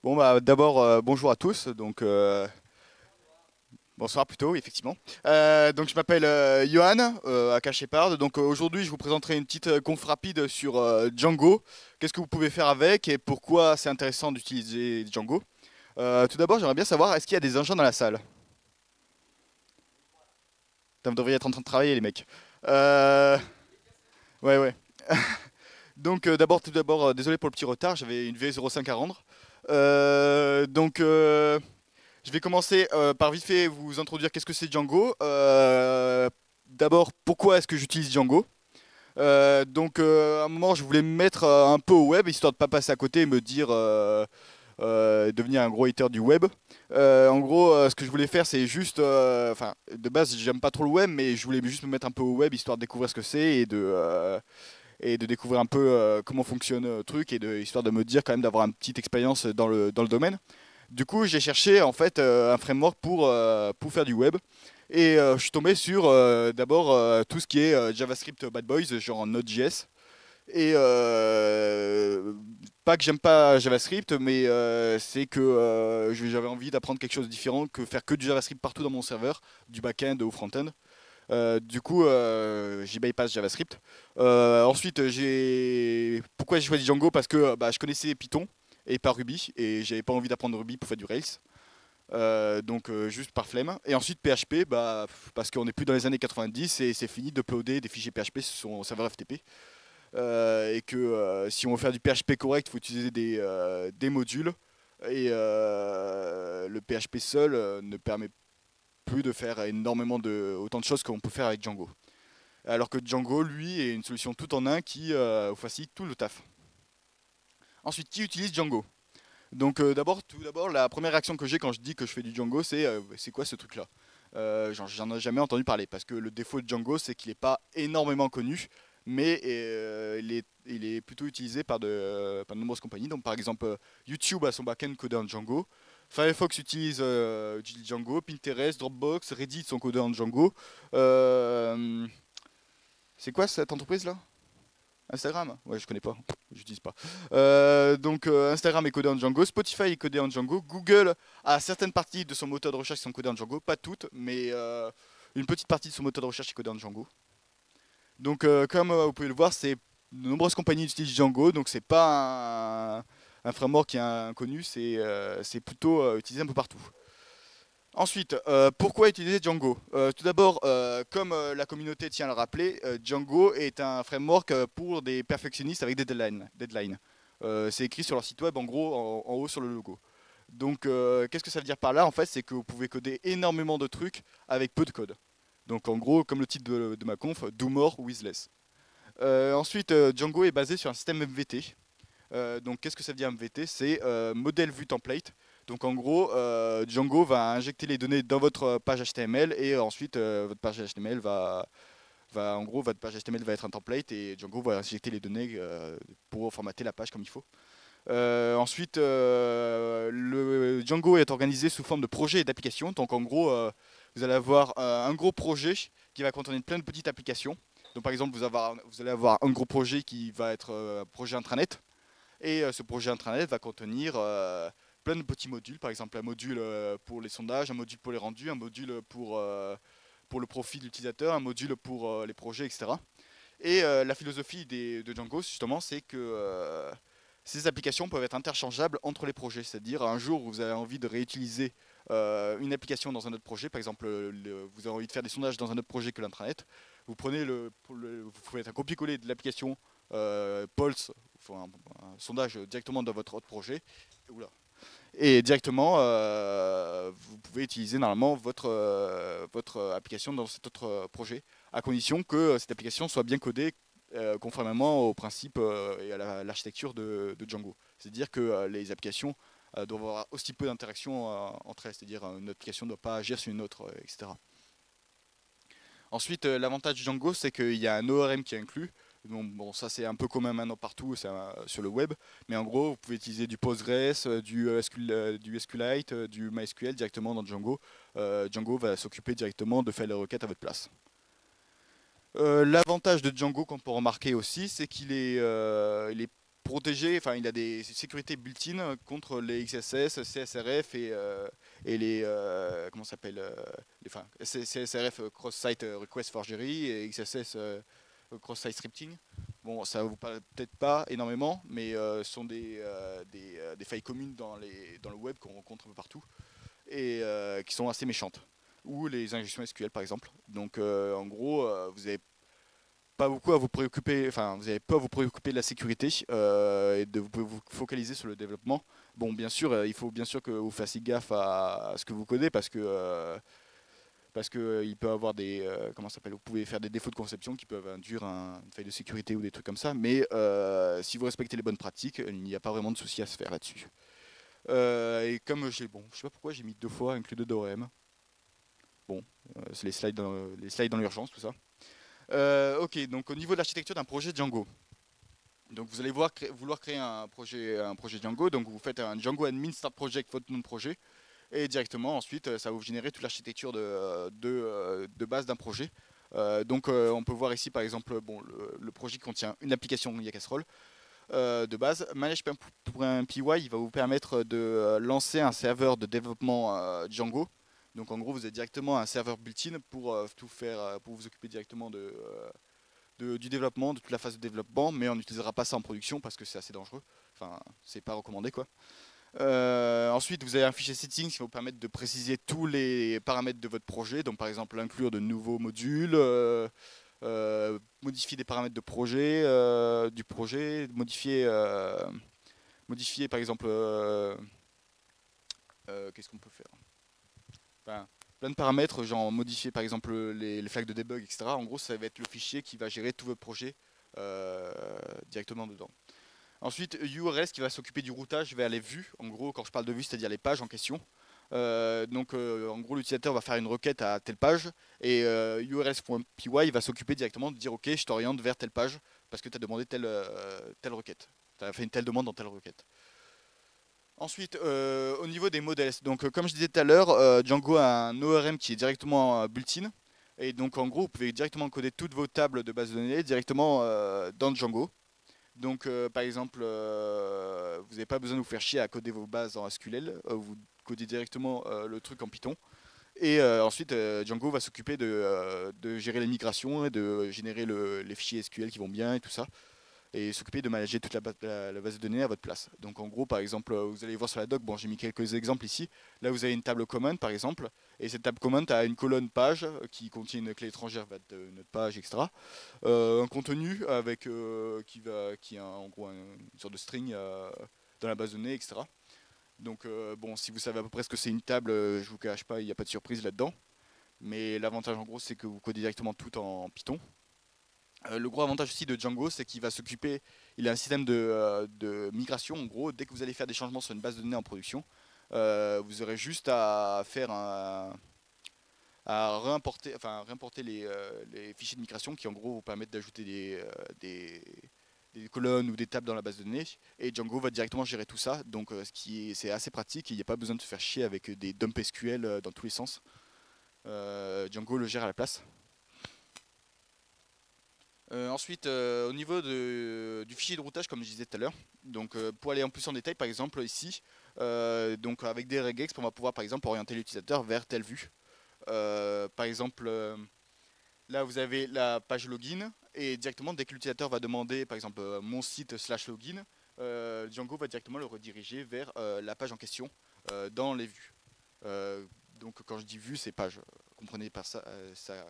Bon bah d'abord bonjour à tous, bonsoir plutôt oui, effectivement. Donc je m'appelle Johan, aka Shepard. Donc aujourd'hui je vous présenterai une petite conf rapide sur Django. Qu'est-ce que vous pouvez faire avec et pourquoi c'est intéressant d'utiliser Django. Tout d'abord j'aimerais bien savoir est-ce qu'il y a des engins dans la salle. Putain, vous devriez être en train de travailler les mecs. Euh, Ouais ouais. Donc tout d'abord désolé pour le petit retard, j'avais une V05 à rendre. Je vais commencer par vite fait vous introduire qu'est-ce que c'est Django. D'abord, pourquoi est-ce que j'utilise Django? À un moment, je voulais me mettre un peu au web, histoire de pas passer à côté et me dire devenir un gros hater du web. Ce que je voulais faire, c'est juste, enfin, de base, j'aime pas trop le web, mais je voulais juste me mettre un peu au web, histoire de découvrir ce que c'est et de découvrir un peu comment fonctionne le truc histoire de me dire quand même d'avoir une petite expérience dans le domaine. Du coup, j'ai cherché en fait un framework pour faire du web. Je suis tombé sur d'abord tout ce qui est JavaScript Bad Boys, genre Node.js. Et pas que j'aime pas JavaScript, mais c'est que j'avais envie d'apprendre quelque chose de différent que faire que du JavaScript partout dans mon serveur, du back-end au front-end. J'ai bypass JavaScript. Pourquoi j'ai choisi Django? Parce que bah, je connaissais Python et pas Ruby, et j'avais pas envie d'apprendre Ruby pour faire du Rails. Juste par flemme. Et ensuite PHP, bah, parce qu'on n'est plus dans les années 90 et c'est fini d'uploader des fichiers PHP sur son serveur FTP. Si on veut faire du PHP correct, il faut utiliser des modules. Le PHP seul ne permet plus de faire autant de choses qu'on peut faire avec Django. Alors que Django, lui, est une solution tout en un qui vous facilite tout le taf. Ensuite, qui utilise Django? Tout d'abord, la première réaction que j'ai quand je dis que je fais du Django, c'est quoi ce truc-là? J'en ai jamais entendu parler parce que le défaut de Django, c'est qu'il n'est pas énormément connu, mais il est plutôt utilisé par de nombreuses compagnies. Donc, par exemple, YouTube a son backend codé en Django. Firefox utilise Django, Pinterest, Dropbox, Reddit sont codés en Django. Euh, c'est quoi cette entreprise-là? Instagram? Ouais, je connais pas, j'utilise pas. Instagram est codé en Django, Spotify est codé en Django, Google a certaines parties de son moteur de recherche qui sont codées en Django, pas toutes, mais une petite partie de son moteur de recherche est codée en Django. Comme vous pouvez le voir, de nombreuses compagnies utilisent Django, donc c'est pas un framework qui est inconnu, c'est plutôt utilisé un peu partout. Ensuite, pourquoi utiliser Django? Tout d'abord, comme la communauté tient à le rappeler, Django est un framework pour des perfectionnistes avec des deadlines. C'est écrit sur leur site web, en gros, en haut sur le logo. Qu'est-ce que ça veut dire par là? En fait, c'est que vous pouvez coder énormément de trucs avec peu de code. Donc, en gros, comme le titre de ma conf, do more with less. Django est basé sur un système MVT. Qu'est-ce que ça veut dire MVT? C'est modèle vue template. Donc, en gros, Django va injecter les données dans votre page HTML et ensuite, votre page HTML votre page HTML va être un template et Django va injecter les données pour formater la page comme il faut. Le Django est organisé sous forme de projet et d'application. Donc, en gros, vous allez avoir un gros projet qui va contenir plein de petites applications. Donc, par exemple, vous allez avoir un gros projet qui va être un projet intranet. Ce projet intranet va contenir plein de petits modules, par exemple un module pour les sondages, un module pour les rendus, un module pour le profil de l'utilisateur, un module pour les projets, etc. La philosophie de Django, justement, c'est que ces applications peuvent être interchangeables entre les projets. C'est-à-dire, un jour, vous avez envie de réutiliser une application dans un autre projet, par exemple, vous avez envie de faire des sondages dans un autre projet que l'intranet, vous prenez vous faites un copier-coller de l'application Pulse, un sondage directement dans votre autre projet. Oula. Et directement, vous pouvez utiliser normalement votre application dans cet autre projet, à condition que cette application soit bien codée conformément aux principes et à l'architecture de Django. C'est-à-dire que les applications doivent avoir aussi peu d'interaction entre elles, c'est-à-dire une application ne doit pas agir sur une autre, etc. Ensuite, l'avantage de Django, c'est qu'il y a un ORM qui est inclus. Donc, bon, ça c'est un peu commun maintenant partout sur le web, mais en gros, vous pouvez utiliser du Postgres, du SQLite, du MySQL directement dans Django. Django va s'occuper directement de faire les requêtes à votre place. L'avantage de Django qu'on peut remarquer aussi, c'est qu'il est protéger, enfin il a des sécurités built-in contre les XSS, CSRF et les comment ça s'appelle enfin CSRF cross-site request forgery et XSS cross-site scripting. Bon, ça vous parle peut-être pas énormément, mais ce sont des failles communes dans le web qu'on rencontre un peu partout et qui sont assez méchantes. Ou les injections SQL par exemple. Donc en gros, vous avez pas beaucoup à vous préoccuper, enfin vous avez peu à vous préoccuper de la sécurité et de vous focaliser sur le développement. Bon, bien sûr, il faut bien sûr que vous fassiez gaffe à ce que vous codez parce que il peut avoir des comment ça s'appelle, vous pouvez faire des défauts de conception qui peuvent induire une faille de sécurité ou des trucs comme ça. Mais si vous respectez les bonnes pratiques, il n'y a pas vraiment de souci à se faire là-dessus. Et comme bon, je sais pas pourquoi j'ai mis 2 fois inclus de DORM. Bon, c'est les slides dans l'urgence, tout ça. Ok, donc au niveau de l'architecture d'un projet Django. Donc vous allez vouloir créer un projet Django, donc vous faites un Django admin start project, votre nom de projet, et directement ensuite ça va vous générer toute l'architecture de base d'un projet. Donc on peut voir ici par exemple bon, le projet contient une application Casserole de base. Manage.py il va vous permettre de lancer un serveur de développement Django. Donc en gros vous avez directement un serveur built-in pour tout faire, pour vous occuper directement du développement, de toute la phase de développement, mais on n'utilisera pas ça en production parce que c'est assez dangereux. Enfin, c'est pas recommandé quoi. Ensuite, vous avez un fichier settings qui va vous permettre de préciser tous les paramètres de votre projet. Donc, par exemple, inclure de nouveaux modules, modifier des paramètres du projet, modifier par exemple, qu'est-ce qu'on peut faire? Enfin, plein de paramètres, genre modifier par exemple les flags de debug, etc. En gros, ça va être le fichier qui va gérer tout votre projet euh, directement dedans. Ensuite, URS qui va s'occuper du routage vers les vues. En gros, quand je parle de vues, c'est-à-dire les pages en question. Donc, en gros, l'utilisateur va faire une requête à telle page et URS.py va s'occuper directement de dire OK, je t'oriente vers telle page parce que tu as demandé telle requête. Tu as fait une telle demande dans telle requête. Ensuite, au niveau des modèles, donc comme je disais tout à l'heure, Django a un ORM qui est directement built-in. Et donc en gros, vous pouvez directement coder toutes vos tables de base de données directement dans Django. Donc par exemple, vous n'avez pas besoin de vous faire chier à coder vos bases en SQL, vous codez directement le truc en Python. Et ensuite, Django va s'occuper de gérer les migrations et de générer les fichiers SQL qui vont bien et tout ça et s'occuper de manager toute la base de données à votre place. Donc en gros, par exemple, vous allez voir sur la doc, bon j'ai mis quelques exemples ici. Là vous avez une table command par exemple, et cette table command a une colonne page qui contient une clé étrangère vers notre page, etc. Un contenu avec qui est en gros une sorte de string dans la base de données, etc. Donc bon, si vous savez à peu près ce que c'est une table, je vous cache pas, il n'y a pas de surprise là-dedans. Mais l'avantage en gros, c'est que vous codez directement tout en Python. Le gros avantage aussi de Django, c'est qu'il va s'occuper, il a un système de migration. En gros, dès que vous allez faire des changements sur une base de données en production, vous aurez juste à faire à réimporter, réimporter les fichiers de migration qui en gros vous permettent d'ajouter des colonnes ou des tables dans la base de données. Et Django va directement gérer tout ça. Donc c'est assez pratique. Il n'y a pas besoin de se faire chier avec des dumps SQL dans tous les sens. Django le gère à la place. Ensuite, au niveau du fichier de routage, comme je disais tout à l'heure, donc pour aller en plus en détail, par exemple ici, donc avec des regex, on va pouvoir par exemple orienter l'utilisateur vers telle vue. Par exemple, là vous avez la page login et directement dès que l'utilisateur va demander par exemple mon site slash login, Django va directement le rediriger vers la page en question dans les vues. Donc quand je dis vue, c'est page. Comprenez pas ça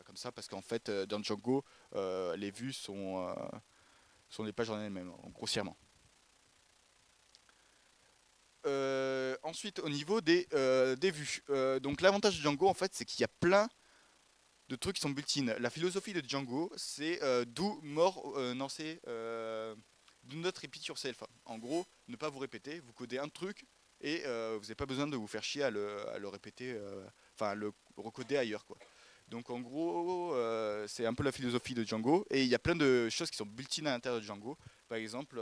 comme ça parce qu'en fait dans Django, les vues sont des pages en elles-mêmes, grossièrement. Ensuite, au niveau des vues. Donc l'avantage de Django, en fait, c'est qu'il y a plein de trucs qui sont built-in. La philosophie de Django, c'est do more, non, c'est do not repeat yourself. En gros, ne pas vous répéter, vous codez un truc et vous n'avez pas besoin de vous faire chier à le répéter, enfin à le recoder ailleurs, quoi. Donc en gros, c'est un peu la philosophie de Django et il y a plein de choses qui sont built-in à l'intérieur de Django. Par exemple,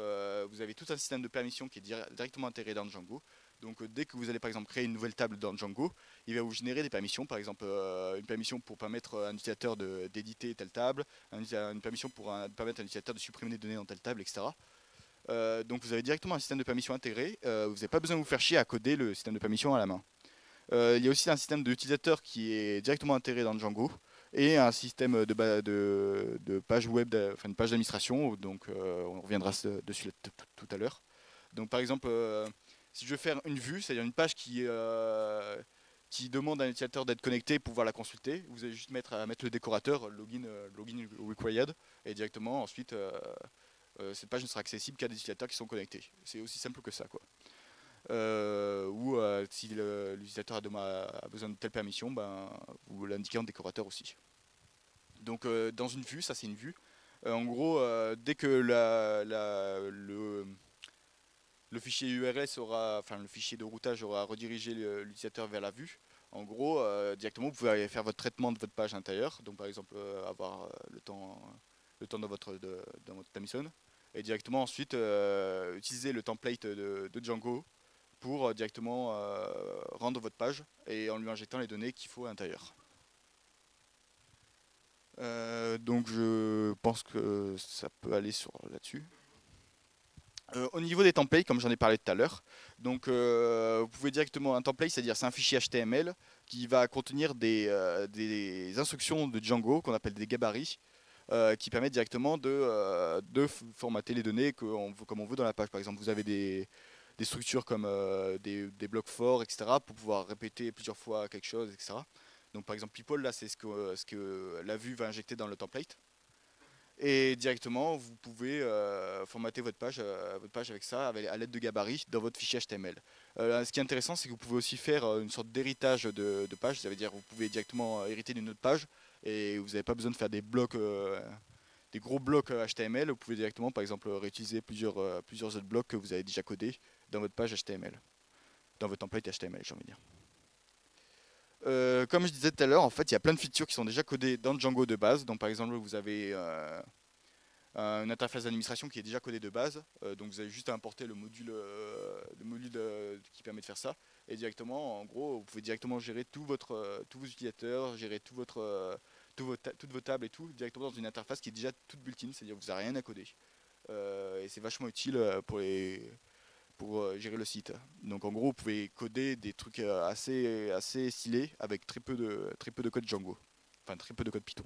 vous avez tout un système de permission qui est directement intégré dans Django. Donc dès que vous allez par exemple créer une nouvelle table dans Django, il va vous générer des permissions, par exemple une permission pour permettre à un utilisateur d'éditer telle table, une permission pour permettre à un utilisateur de supprimer des données dans telle table, etc. Donc vous avez directement un système de permission intégré. Vous n'avez pas besoin de vous faire chier à coder le système de permission à la main. Il y a aussi un système d'utilisateur qui est directement intégré dans Django et un système de page web, enfin une page d'administration. Donc on reviendra dessus tout à l'heure. Donc par exemple, si je veux faire une vue, c'est-à-dire une page qui demande à un utilisateur d'être connecté pour pouvoir la consulter, vous allez juste mettre le décorateur login required et directement ensuite cette page ne sera accessible qu'à des utilisateurs qui sont connectés. C'est aussi simple que ça, quoi. Ou si l'utilisateur a besoin de telle permission, ben, vous l'indiquez en décorateur aussi. Donc dans une vue, ça c'est une vue. En gros, dès que le fichier URS enfin le fichier de routage aura redirigé l'utilisateur vers la vue, en gros, directement vous pouvez aller faire votre traitement de votre page intérieure. Donc par exemple avoir le temps dans votre Tamison, et directement ensuite utiliser le template de Django pour directement rendre votre page et en lui injectant les données qu'il faut à l'intérieur. Donc je pense que ça peut aller là-dessus. Au niveau des templates, comme j'en ai parlé tout à l'heure, donc vous pouvez directement un template, c'est-à-dire c'est un fichier HTML qui va contenir des instructions de Django qu'on appelle des gabarits, qui permettent directement de formater les données comme on veut dans la page. Par exemple, vous avez des structures comme des blocs forts, etc., pour pouvoir répéter plusieurs fois quelque chose, etc. Donc par exemple, people, là, c'est ce que la vue va injecter dans le template. Et directement, vous pouvez formater votre page avec ça, à l'aide de gabarits dans votre fichier HTML. Ce qui est intéressant, c'est que vous pouvez aussi faire une sorte d'héritage de page. Ça veut dire que vous pouvez directement hériter d'une autre page et vous n'avez pas besoin de faire des blocs, des gros blocs HTML. Vous pouvez directement, par exemple, réutiliser plusieurs autres blocs que vous avez déjà codés dans votre page HTML, dans votre template HTML, j'ai envie de dire. Comme je disais tout à l'heure, en fait, il y a plein de features qui sont déjà codées dans Django de base. Donc, par exemple, vous avez une interface d'administration qui est déjà codée de base. Donc, vous avez juste à importer le module qui permet de faire ça. Et directement, en gros, vous pouvez directement gérer tous vos utilisateurs, gérer toutes vos tables et tout, directement dans une interface qui est déjà toute built-in, c'est-à-dire que vous n'avez rien à coder. Et c'est vachement utile pour gérer le site. Donc en gros, vous pouvez coder des trucs assez stylés avec très peu de code Django. Enfin, très peu de code Python.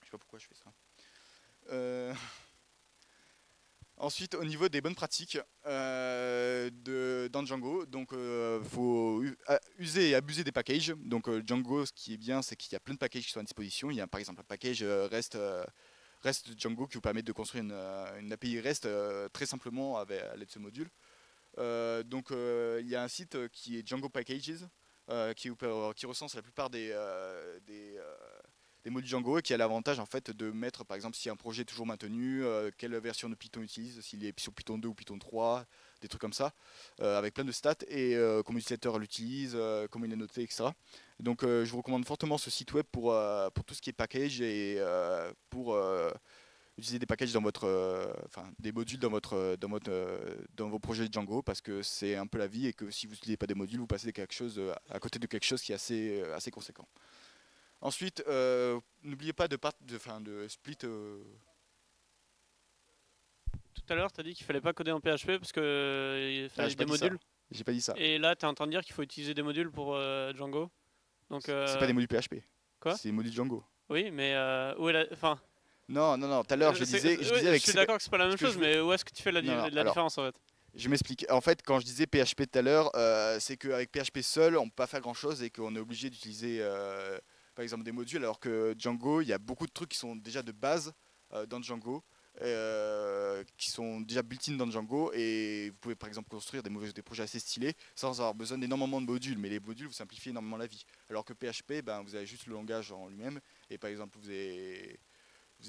Je sais pas pourquoi je fais ça. Ensuite, au niveau des bonnes pratiques dans Django, donc faut user et abuser des packages. Donc Django, ce qui est bien, c'est qu'il y a plein de packages qui sont à disposition. Il y a par exemple un package REST de Django qui vous permet de construire une API REST très simplement à l'aide de ce module. Donc il y a un site qui est Django Packages qui recense la plupart des modules Django et qui a l'avantage en fait de mettre par exemple si un projet est toujours maintenu, quelle version de Python utilise, s'il est sur Python 2 ou Python 3, des trucs comme ça, avec plein de stats et comment l'utilisateur l'utilise, comment il est noté, etc. Donc je vous recommande fortement ce site web pour tout ce qui est package et pour utiliser des packages dans des modules dans vos projets Django parce que c'est un peu la vie et que si vous n'utilisez pas des modules, vous passez à côté de quelque chose qui est assez conséquent. Ensuite, n'oubliez pas de split. Tout à l'heure, tu as dit qu'il fallait pas coder en PHP parce qu'il fallait des modules. J'ai pas dit ça. Et là, tu es en train de dire qu'il faut utiliser des modules pour Django. Donc, c'est pas des modules PHP. Quoi? C'est des modules Django. Oui, mais où est la. Enfin. Non, tout à l'heure je disais je suis d'accord que c'est pas la même chose, mais où est-ce que tu fais la différence en fait? Je m'explique. En fait, quand je disais PHP tout à l'heure, c'est qu'avec PHP seul, on peut pas faire grand chose et qu'on est obligé d'utiliser par exemple des modules, alors que Django, il y a beaucoup de trucs qui sont déjà de base dans Django, qui sont déjà built-in dans Django, et vous pouvez par exemple construire des projets assez stylés sans avoir besoin d'énormément de modules, mais les modules vous simplifient énormément la vie. Alors que PHP, ben, vous avez juste le langage en lui-même, et par exemple vous n'avez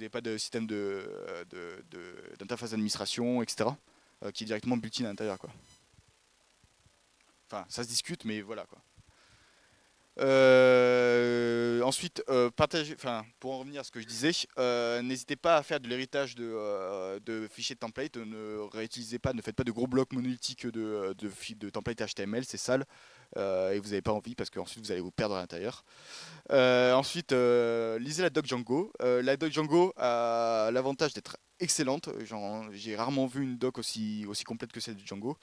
pas de système d'interface d'administration, etc., qui est directement built-in à l'intérieur, quoi. Enfin, ça se discute, mais voilà, quoi. Ensuite, pour en revenir à ce que je disais, n'hésitez pas à faire de l'héritage de fichiers de template. Ne faites pas de gros blocs monolithiques de template HTML, c'est sale. et vous n'avez pas envie parce qu'ensuite vous allez vous perdre à l'intérieur. Ensuite, lisez la doc Django. La doc Django a l'avantage d'être excellente. J'ai rarement vu une doc aussi complète que celle de Django.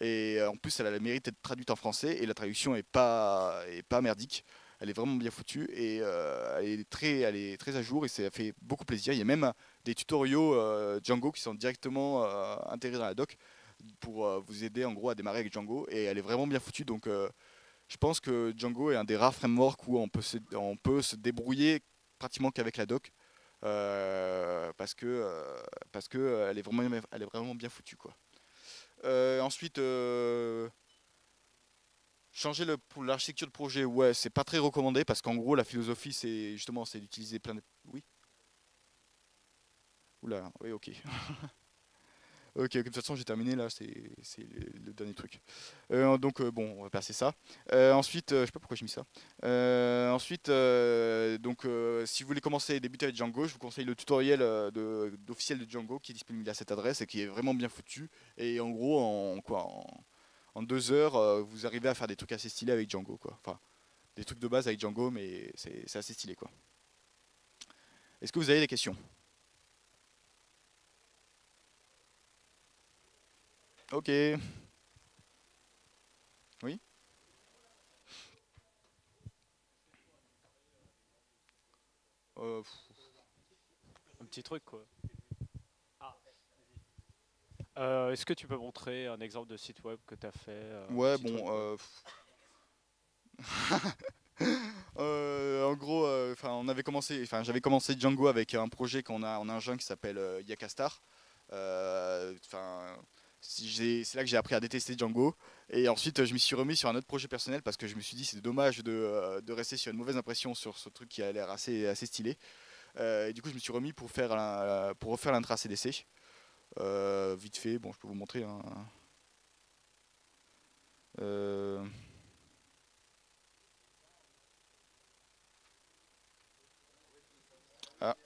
Et en plus, elle a le mérite d'être traduite en français et la traduction est pas merdique. Elle est vraiment bien foutue et elle est très à jour et ça fait beaucoup plaisir. Il y a même des tutoriaux Django qui sont directement intégrés dans la doc pour vous aider en gros à démarrer avec Django et elle est vraiment bien foutue. Donc je pense que Django est un des rares frameworks où on peut se débrouiller pratiquement qu'avec la doc parce que elle est vraiment bien foutue quoi. Ensuite, changer pour l'architecture de projet, ouais, c'est pas très recommandé parce qu'en gros la philosophie c'est d'utiliser plein de. Oui. Oula, oui, ok. Ok, de toute façon j'ai terminé là, c'est le dernier truc. Donc bon, on va passer ça. Ensuite, je sais pas pourquoi j'ai mis ça. Ensuite, donc si vous voulez commencer et débuter avec Django, je vous conseille le tutoriel d'officiel de Django qui est disponible à cette adresse et qui est vraiment bien foutu. Et en gros, en 2 heures, vous arrivez à faire des trucs assez stylés avec Django, quoi. Enfin, des trucs de base avec Django, mais c'est assez stylé, quoi. Est-ce que vous avez des questions? Ok. Oui. Euh, Un petit truc quoi. Est-ce que tu peux montrer un exemple de site web que tu as fait un ouais, petit bon. truc, quoi. En gros, j'avais commencé Django avec un projet qu'on a un jeune qui s'appelle Yakastar. C'est là que j'ai appris à détester Django. Et ensuite, je m'y suis remis sur un autre projet personnel parce que je me suis dit c'est dommage de rester sur une mauvaise impression sur ce truc qui a l'air assez stylé. Et du coup, je me suis remis pour refaire l'intra CDC. Vite fait, bon, je peux vous montrer, hein. Euh, ah.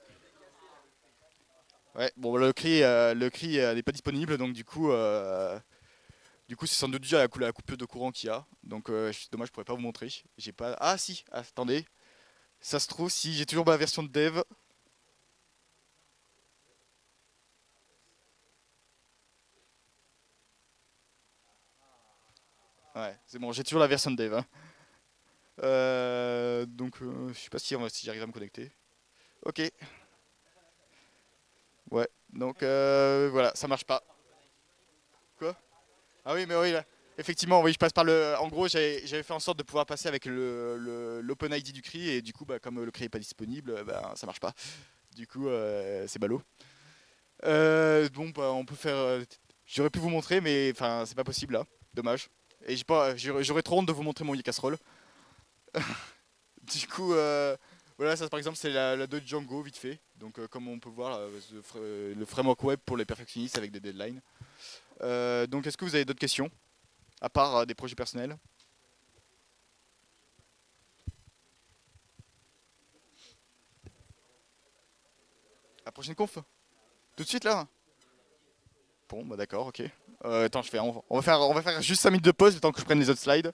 Ouais, bon, le cri n'est pas disponible, donc du coup, c'est sans doute dû à la coupure de courant qu'il y a. Donc, dommage, je pourrais pas vous montrer. J'ai pas. Ah si, attendez. Ça se trouve, si j'ai toujours ma version de dev. Ouais, c'est bon, j'ai toujours la version de dev, hein. Donc, je sais pas si j'arrive à me connecter. Ok, ouais. Donc, voilà, ça marche pas. Quoi? Ah oui, mais oui, là. Effectivement, oui, je passe par le. En gros, j'avais fait en sorte de pouvoir passer avec l'OpenID du CRI et du coup, bah, comme le CRI est pas disponible, bah, ça marche pas. Du coup, c'est ballot. Bon, bah, on peut faire. J'aurais pu vous montrer, mais enfin, c'est pas possible là. Dommage. Et j'aurais trop honte de vous montrer mon casserole. Du coup, voilà, ça par exemple, c'est la de Django, vite fait. Donc, comme on peut voir, le framework web pour les perfectionnistes avec des deadlines. Donc, est-ce que vous avez d'autres questions? À part des projets personnels? La prochaine conf? Tout de suite là? Bon, bah d'accord, ok. Attends, on va faire juste 5 minutes de pause le temps que je prenne les autres slides.